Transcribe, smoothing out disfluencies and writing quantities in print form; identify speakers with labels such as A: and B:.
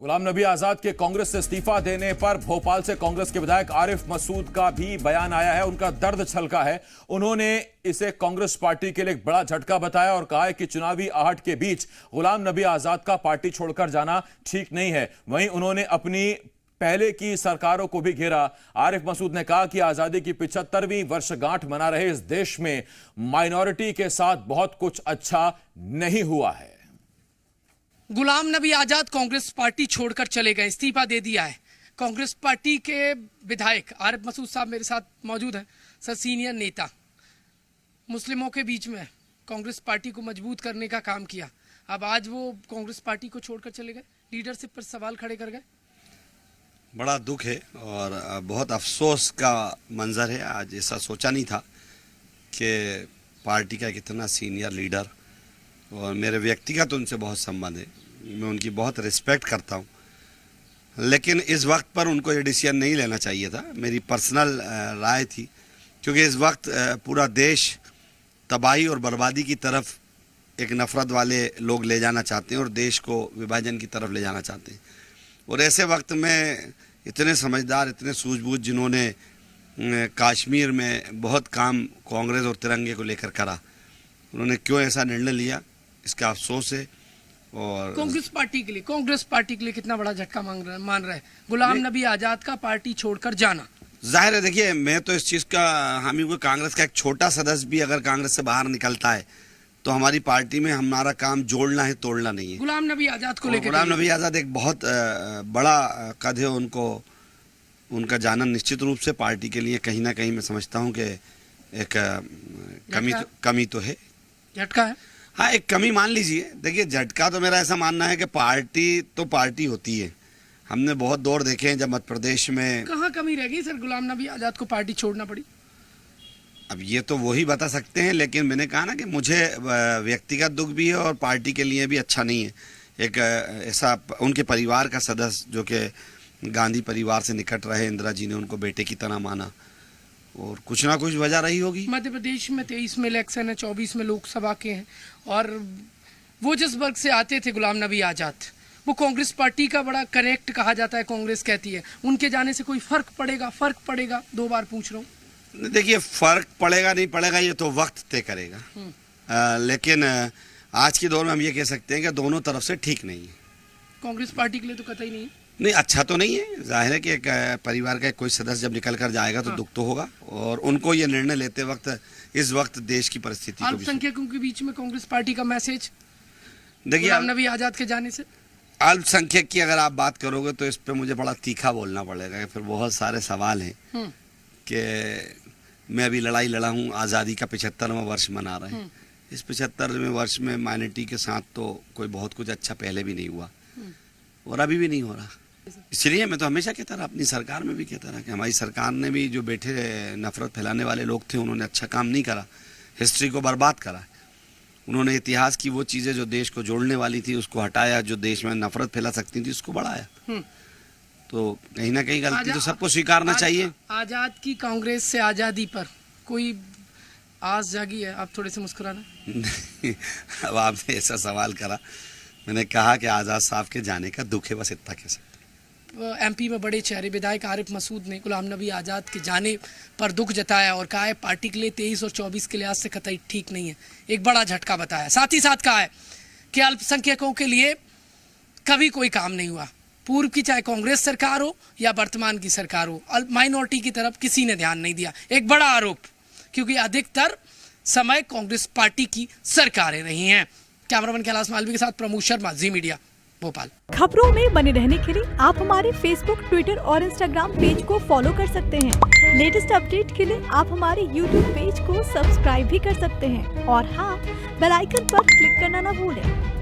A: गुलाम नबी आजाद के कांग्रेस से इस्तीफा देने पर भोपाल से कांग्रेस के विधायक आरिफ मसूद का भी बयान आया है। उनका दर्द छलका है। उन्होंने इसे कांग्रेस पार्टी के लिए एक बड़ा झटका बताया और कहा है कि चुनावी आहट के बीच गुलाम नबी आजाद का पार्टी छोड़कर जाना ठीक नहीं है। वहीं उन्होंने अपनी पहले की सरकारों को भी घेरा। आरिफ मसूद ने कहा कि आजादी की 75वीं वर्षगांठ मना रहे इस देश में माइनॉरिटी के साथ बहुत कुछ अच्छा नहीं हुआ है।
B: गुलाम नबी आजाद कांग्रेस पार्टी छोड़कर चले गए, इस्तीफा दे दिया है। कांग्रेस पार्टी के विधायक आरिफ मसूद साहब मेरे साथ मौजूद हैं। सर, सीनियर नेता, मुस्लिमों के बीच में कांग्रेस पार्टी को मजबूत करने का काम किया, अब आज वो कांग्रेस पार्टी को छोड़कर चले गए, लीडरशिप पर सवाल खड़े कर गए।
C: बड़ा दुख है और बहुत अफसोस का मंजर है। आज ऐसा सोचा नहीं था कि पार्टी का कितना सीनियर लीडर, और मेरे व्यक्तिगत उनसे बहुत संबंध है, मैं उनकी बहुत रिस्पेक्ट करता हूं, लेकिन इस वक्त पर उनको ये डिसीजन नहीं लेना चाहिए था। मेरी पर्सनल राय थी, क्योंकि इस वक्त पूरा देश तबाही और बर्बादी की तरफ एक नफरत वाले लोग ले जाना चाहते हैं और देश को विभाजन की तरफ ले जाना चाहते हैं। और ऐसे वक्त में इतने समझदार, इतने सूझबूझ, जिन्होंने कश्मीर में बहुत काम कांग्रेस और तिरंगे को लेकर करा, उन्होंने क्यों ऐसा निर्णय लिया, इसका अफसोस है। और
B: कांग्रेस पार्टी के लिए कितना बड़ा झटका मान रहा है गुलाम नबी आजाद का पार्टी छोड़कर जाना।
C: जाहिर है, देखिए, मैं तो इस चीज़ का हामी हूँ, कांग्रेस का एक छोटा सदस्य भी अगर कांग्रेस से बाहर निकलता है तो हमारी पार्टी में हमारा काम जोड़ना है, तोड़ना नहीं है।
B: गुलाम नबी आजाद को लेकर,
C: गुलाम नबी आजाद एक बहुत बड़ा कद है, उनको उनका जाना निश्चित रूप से पार्टी के लिए कहीं ना कहीं मैं समझता हूँ कि एक कमी तो है,
B: झटका है।
C: हाँ, एक कमी मान लीजिए। देखिए, झटका तो मेरा ऐसा मानना है कि पार्टी तो पार्टी होती है। हमने बहुत दौर देखे हैं जब मध्य प्रदेश में।
B: कहाँ कमी रह गई सर, गुलाम नबी आजाद को पार्टी छोड़ना पड़ी?
C: अब ये तो वही बता सकते हैं, लेकिन मैंने कहा ना कि मुझे व्यक्तिगत दुख भी है और पार्टी के लिए भी अच्छा नहीं है। एक ऐसा उनके परिवार का सदस्य जो कि गांधी परिवार से निकट रहे, इंदिरा जी ने उनको बेटे की तरह माना, और कुछ ना कुछ वजह रही होगी।
B: मध्य प्रदेश में 23 में इलेक्शन है, 24 में लोकसभा के हैं, और वो जिस वर्ग से आते थे गुलाम नबी आजाद, वो कांग्रेस पार्टी का बड़ा कनेक्ट कहा जाता है। कांग्रेस कहती है उनके जाने से कोई फर्क पड़ेगा? 2 बार पूछ रहा हूँ।
C: देखिए, फर्क पड़ेगा नहीं पड़ेगा ये तो वक्त तय करेगा, लेकिन आज के दौर में हम ये कह सकते हैं कि दोनों तरफ से ठीक नहीं है।
B: कांग्रेस पार्टी के लिए तो कतई नहीं है।
C: नहीं, अच्छा तो नहीं है। जाहिर है कि एक परिवार का कोई सदस्य जब निकल कर जाएगा तो दुख तो होगा, और उनको ये निर्णय लेते वक्त इस वक्त देश की परिस्थिति,
B: अल्पसंख्यकों के बीच में कांग्रेस पार्टी का मैसेज,
C: देखिए,
B: गुलाम नबी आजाद के जाने से।
C: अल्पसंख्यक की अगर आप बात करोगे तो इस पे मुझे बड़ा तीखा बोलना पड़ेगा, फिर बहुत सारे सवाल हैं कि मैं अभी लड़ाई लड़ा हूँ, आज़ादी का 75वां वर्ष मना रहे हैं। इस 75वें वर्ष में माइनॉरिटी के साथ तो कोई बहुत कुछ अच्छा पहले भी नहीं हुआ और अभी भी नहीं हो रहा। इसलिए मैं तो हमेशा कहता रहा, अपनी सरकार में भी कहता रहा कि हमारी सरकार ने भी जो बैठे नफरत फैलाने वाले लोग थे, उन्होंने अच्छा काम नहीं करा, हिस्ट्री को बर्बाद करा। उन्होंने इतिहास की वो चीज़ें जो देश को जोड़ने वाली थी उसको हटाया, जो देश में नफरत फैला सकती थी उसको बढ़ाया। तो कहीं ना कहीं गलती तो सबको स्वीकारना चाहिए।
B: आजाद की कांग्रेस से आज़ादी पर कोई आस जागी है? आप थोड़े से मुस्कुराना।
C: अब आपने ऐसा सवाल करा, मैंने कहा कि आज़ाद साहब के जाने का दुख है, बस इतना कह सकते।
B: एमपी में बड़े चेहरे विधायक आरिफ मसूद ने गुलाम नबी आजाद के जाने पर दुख जताया और कहा है पार्टी के लिए 23 और 24 के लिहाज से कतई ठीक नहीं है, एक बड़ा झटका बताया। साथ ही साथ कहा है कि अल्पसंख्यकों के लिए कभी कोई काम नहीं हुआ, पूर्व की चाहे कांग्रेस सरकार हो या वर्तमान की सरकार हो, माइनॉरिटी की तरफ किसी ने ध्यान नहीं दिया। एक बड़ा आरोप, क्योंकि अधिकतर समय कांग्रेस पार्टी की सरकारें रही हैं। कैमरामैन कैलाश मालवी के साथ प्रमोद शर्मा, जी मीडिया, भोपाल।
D: खबरों में बने रहने के लिए आप हमारे फेसबुक, ट्विटर और इंस्टाग्राम पेज को फॉलो कर सकते हैं। लेटेस्ट अपडेट के लिए आप हमारे यूट्यूब पेज को सब्सक्राइब भी कर सकते हैं, और हाँ, बेल आइकन पर क्लिक करना ना भूलें।